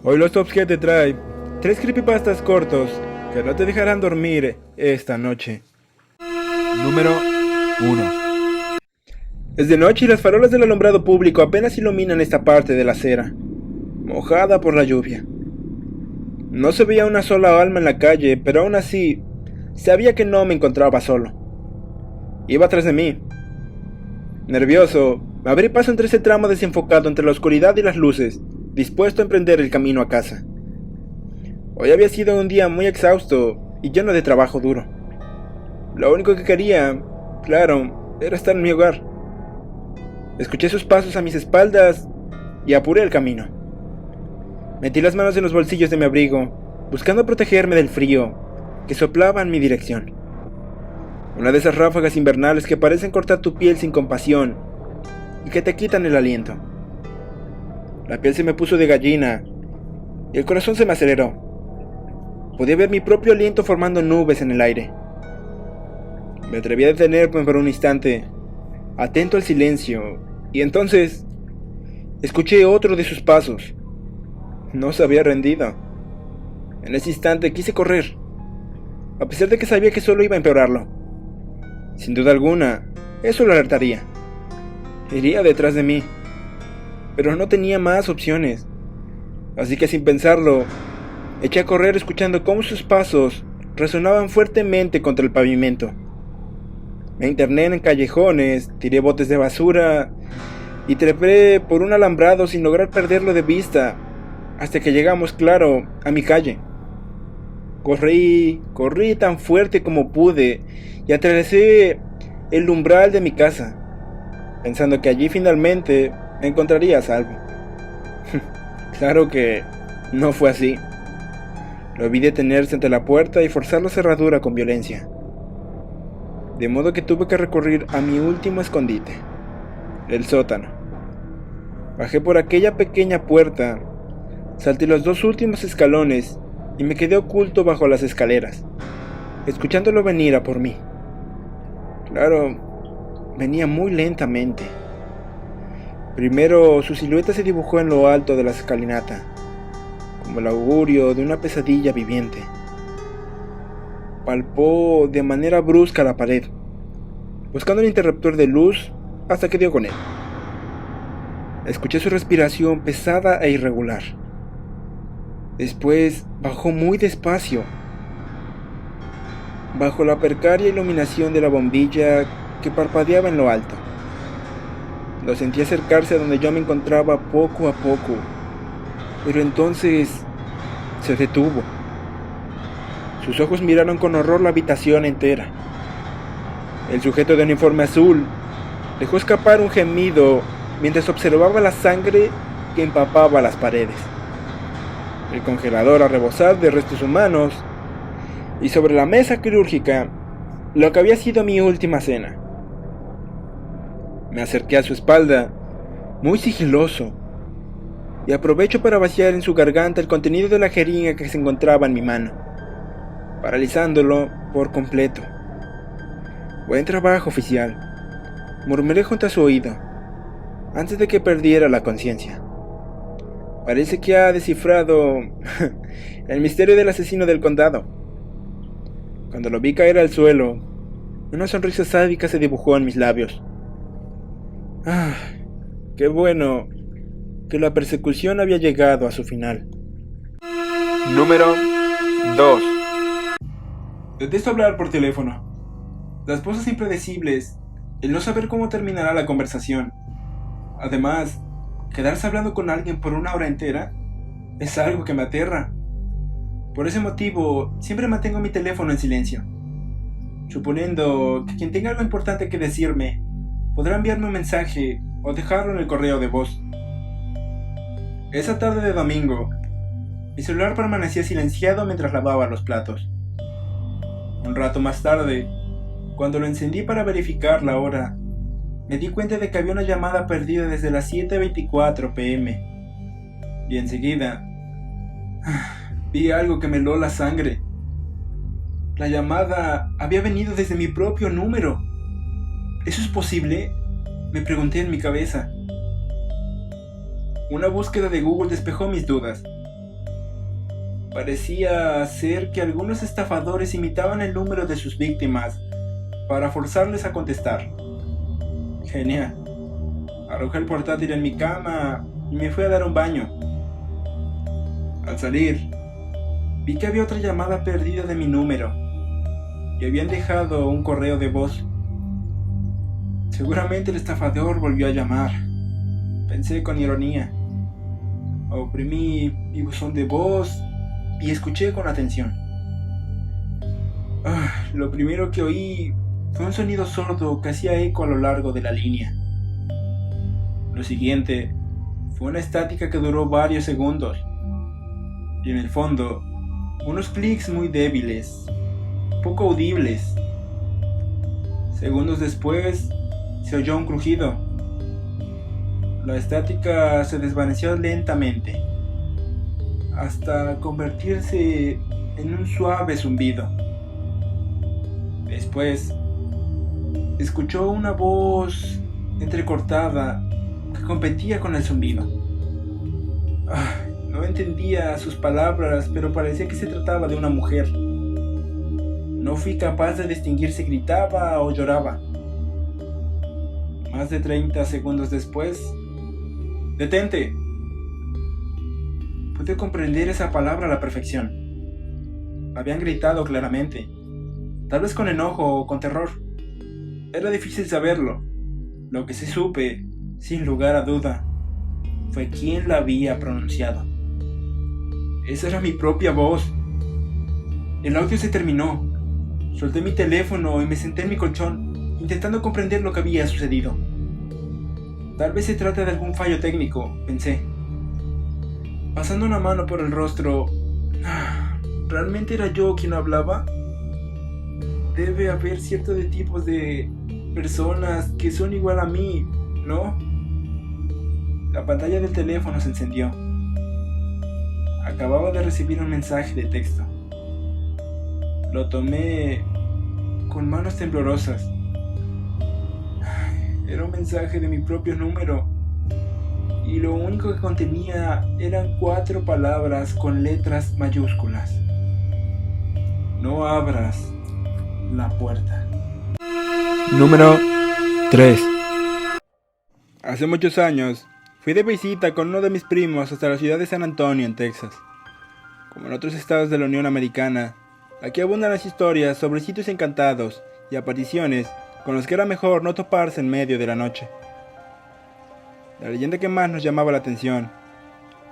Hoy los Tops que te trae 3 creepypastas cortos que no te dejarán dormir esta noche. Número 1. Es de noche y las farolas del alumbrado público apenas iluminan esta parte de la acera, mojada por la lluvia. No se veía una sola alma en la calle, pero aún así, sabía que no me encontraba solo. Iba tras de mí. Nervioso, abrí paso entre ese tramo desenfocado entre la oscuridad y las luces, dispuesto a emprender el camino a casa. Hoy había sido un día muy exhausto y lleno de trabajo duro. Lo único que quería, claro, era estar en mi hogar. Escuché sus pasos a mis espaldas y apuré el camino. Metí las manos en los bolsillos de mi abrigo, buscando protegerme del frío que soplaba en mi dirección. Una de esas ráfagas invernales que parecen cortar tu piel sin compasión y que te quitan el aliento. La piel se me puso de gallina y el corazón se me aceleró. Podía ver mi propio aliento formando nubes en el aire. Me atreví a detenerme por un instante, atento al silencio, y entonces escuché otro de sus pasos. No se había rendido. En ese instante quise correr, a pesar de que sabía que solo iba a empeorarlo. Sin duda alguna, eso lo alertaría. Iría detrás de mí, pero no tenía más opciones. Así que sin pensarlo, eché a correr escuchando cómo sus pasos resonaban fuertemente contra el pavimento. Me interné en callejones, tiré botes de basura y trepé por un alambrado sin lograr perderlo de vista, hasta que llegamos, claro, a mi calle. Corrí tan fuerte como pude y atravesé el umbral de mi casa, pensando que allí finalmente me encontraría a salvo. Claro que no fue así. Lo vi detenerse ante la puerta y forzar la cerradura con violencia. De modo que tuve que recurrir a mi último escondite, el sótano. Bajé por aquella pequeña puerta, salté los 2 últimos escalones y me quedé oculto bajo las escaleras, escuchándolo venir a por mí. Claro, venía muy lentamente. Primero su silueta se dibujó en lo alto de la escalinata, como el augurio de una pesadilla viviente. Palpó de manera brusca la pared, buscando un interruptor de luz hasta que dio con él. Escuché su respiración pesada e irregular. Después bajó muy despacio, bajo la precaria iluminación de la bombilla que parpadeaba en lo alto. Lo sentí acercarse a donde yo me encontraba poco a poco, pero entonces se detuvo. Sus ojos miraron con horror la habitación entera. El sujeto de uniforme azul dejó escapar un gemido mientras observaba la sangre que empapaba las paredes, el congelador a rebosar de restos humanos, y sobre la mesa quirúrgica lo que había sido mi última cena. Me acerqué a su espalda, muy sigiloso, y aprovecho para vaciar en su garganta el contenido de la jeringa que se encontraba en mi mano, paralizándolo por completo. «Buen trabajo, oficial», murmuré junto a su oído, antes de que perdiera la conciencia. Parece que ha descifrado el misterio del asesino del condado. Cuando lo vi caer al suelo, una sonrisa sádica se dibujó en mis labios. Qué bueno que la persecución había llegado a su final. Número 2. Detesto hablar por teléfono. Las pausas impredecibles, el no saber cómo terminará la conversación. Además, quedarse hablando con alguien por 1 hora entera es algo que me aterra. Por ese motivo, siempre mantengo mi teléfono en silencio, suponiendo que quien tenga algo importante que decirme podrá enviarme un mensaje o dejarlo en el correo de voz. Esa tarde de domingo, mi celular permanecía silenciado mientras lavaba los platos. Un rato más tarde, cuando lo encendí para verificar la hora, me di cuenta de que había una llamada perdida desde las 7:24 p.m. Y enseguida vi algo que me heló la sangre. La llamada había venido desde mi propio número. ¿Eso es posible?, me pregunté en mi cabeza. Una búsqueda de Google despejó mis dudas. Parecía ser que algunos estafadores imitaban el número de sus víctimas para forzarles a contestar. Genial. Arrojé el portátil en mi cama y me fui a dar un baño. Al salir, vi que había otra llamada perdida de mi número y habían dejado un correo de voz. Seguramente el estafador volvió a llamar, pensé con ironía. Oprimí mi buzón de voz y escuché con atención. Lo primero que oí fue un sonido sordo que hacía eco a lo largo de la línea. Lo siguiente fue una estática que duró varios segundos. Y en el fondo, unos clics muy débiles, poco audibles. Segundos después, se oyó un crujido. La estática se desvaneció lentamente, hasta convertirse en un suave zumbido. Después, escuchó una voz entrecortada que competía con el zumbido. No entendía sus palabras, pero parecía que se trataba de una mujer. No fui capaz de distinguir si gritaba o lloraba. Más de 30 segundos después, ¡detente! Pude comprender esa palabra a la perfección. Habían gritado claramente, tal vez con enojo o con terror. Era difícil saberlo. Lo que sí supe, sin lugar a duda, fue quién la había pronunciado. Esa era mi propia voz. El audio se terminó. Solté mi teléfono y me senté en mi colchón, intentando comprender lo que había sucedido. Tal vez se trate de algún fallo técnico, pensé. Pasando una mano por el rostro, ¿realmente era yo quien hablaba? Debe haber ciertos tipos de personas que son igual a mí, ¿no? La pantalla del teléfono se encendió. Acababa de recibir un mensaje de texto. Lo tomé con manos temblorosas. Era un mensaje de mi propio número y lo único que contenía eran 4 palabras con letras mayúsculas. No abras la puerta. Número 3. Hace muchos años fui de visita con uno de mis primos hasta la ciudad de San Antonio, en Texas. Como en otros estados de la Unión Americana, aquí abundan las historias sobre sitios encantados y apariciones con los que era mejor no toparse en medio de la noche. La leyenda que más nos llamaba la atención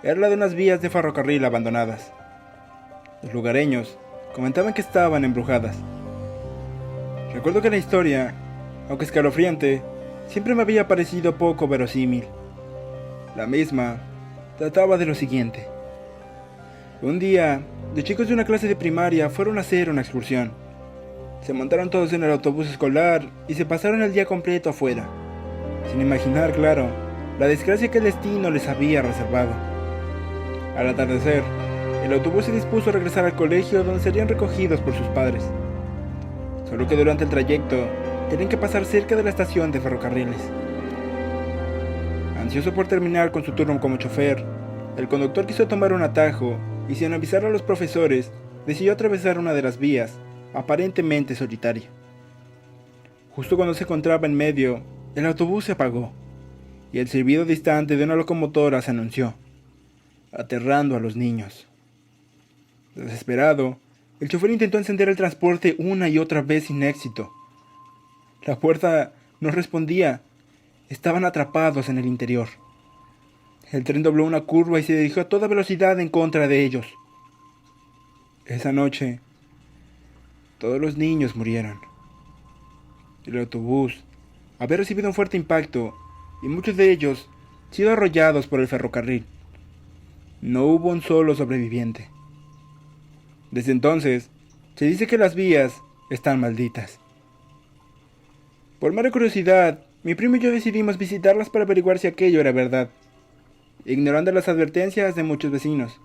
era la de unas vías de ferrocarril abandonadas. Los lugareños comentaban que estaban embrujadas. Recuerdo que la historia, aunque escalofriante, siempre me había parecido poco verosímil. La misma trataba de lo siguiente. Un día, los chicos de una clase de primaria fueron a hacer una excursión. Se montaron todos en el autobús escolar y se pasaron el día completo afuera, sin imaginar, claro, la desgracia que el destino les había reservado. Al atardecer, el autobús se dispuso a regresar al colegio donde serían recogidos por sus padres. Solo que durante el trayecto tenían que pasar cerca de la estación de ferrocarriles. Ansioso por terminar con su turno como chofer, el conductor quiso tomar un atajo y sin avisar a los profesores, decidió atravesar una de las vías, aparentemente solitaria. Justo cuando se encontraba en medio, el autobús se apagó y el silbido distante de una locomotora se anunció, aterrando a los niños. Desesperado, el chofer intentó encender el transporte una y otra vez sin éxito. La puerta no respondía. Estaban atrapados en el interior. El tren dobló una curva y se dirigió a toda velocidad en contra de ellos. Esa noche, todos los niños murieron. El autobús había recibido un fuerte impacto y muchos de ellos sido arrollados por el ferrocarril. No hubo un solo sobreviviente. Desde entonces, se dice que las vías están malditas. Por mera curiosidad, mi primo y yo decidimos visitarlas para averiguar si aquello era verdad, ignorando las advertencias de muchos vecinos.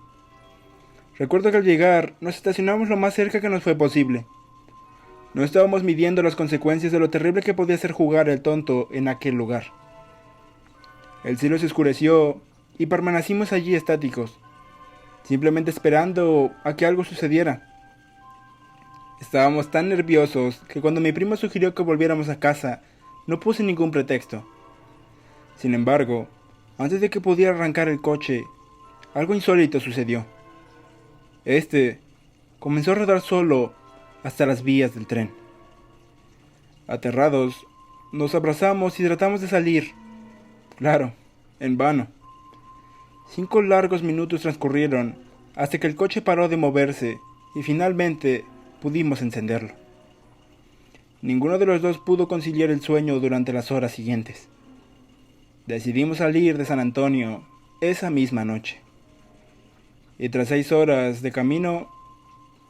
Recuerdo que al llegar, nos estacionamos lo más cerca que nos fue posible. No estábamos midiendo las consecuencias de lo terrible que podía ser jugar el tonto en aquel lugar. El cielo se oscureció y permanecimos allí estáticos, simplemente esperando a que algo sucediera. Estábamos tan nerviosos que cuando mi primo sugirió que volviéramos a casa, no puse ningún pretexto. Sin embargo, antes de que pudiera arrancar el coche, algo insólito sucedió. Este comenzó a rodar solo hasta las vías del tren. Aterrados, nos abrazamos y tratamos de salir. Claro, en vano. 5 largos minutos transcurrieron hasta que el coche paró de moverse y finalmente pudimos encenderlo. Ninguno de los dos pudo conciliar el sueño durante las horas siguientes. Decidimos salir de San Antonio esa misma noche. Y tras 6 horas de camino,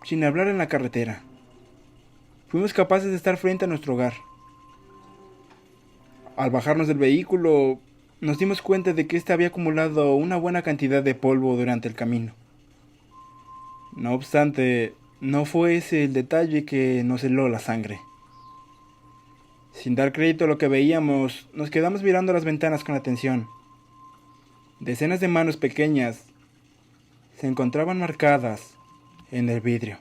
sin hablar en la carretera, fuimos capaces de estar frente a nuestro hogar. Al bajarnos del vehículo, nos dimos cuenta de que éste había acumulado una buena cantidad de polvo durante el camino. No obstante, no fue ese el detalle que nos heló la sangre. Sin dar crédito a lo que veíamos, nos quedamos mirando las ventanas con atención. Decenas de manos pequeñas se encontraban marcadas en el vidrio.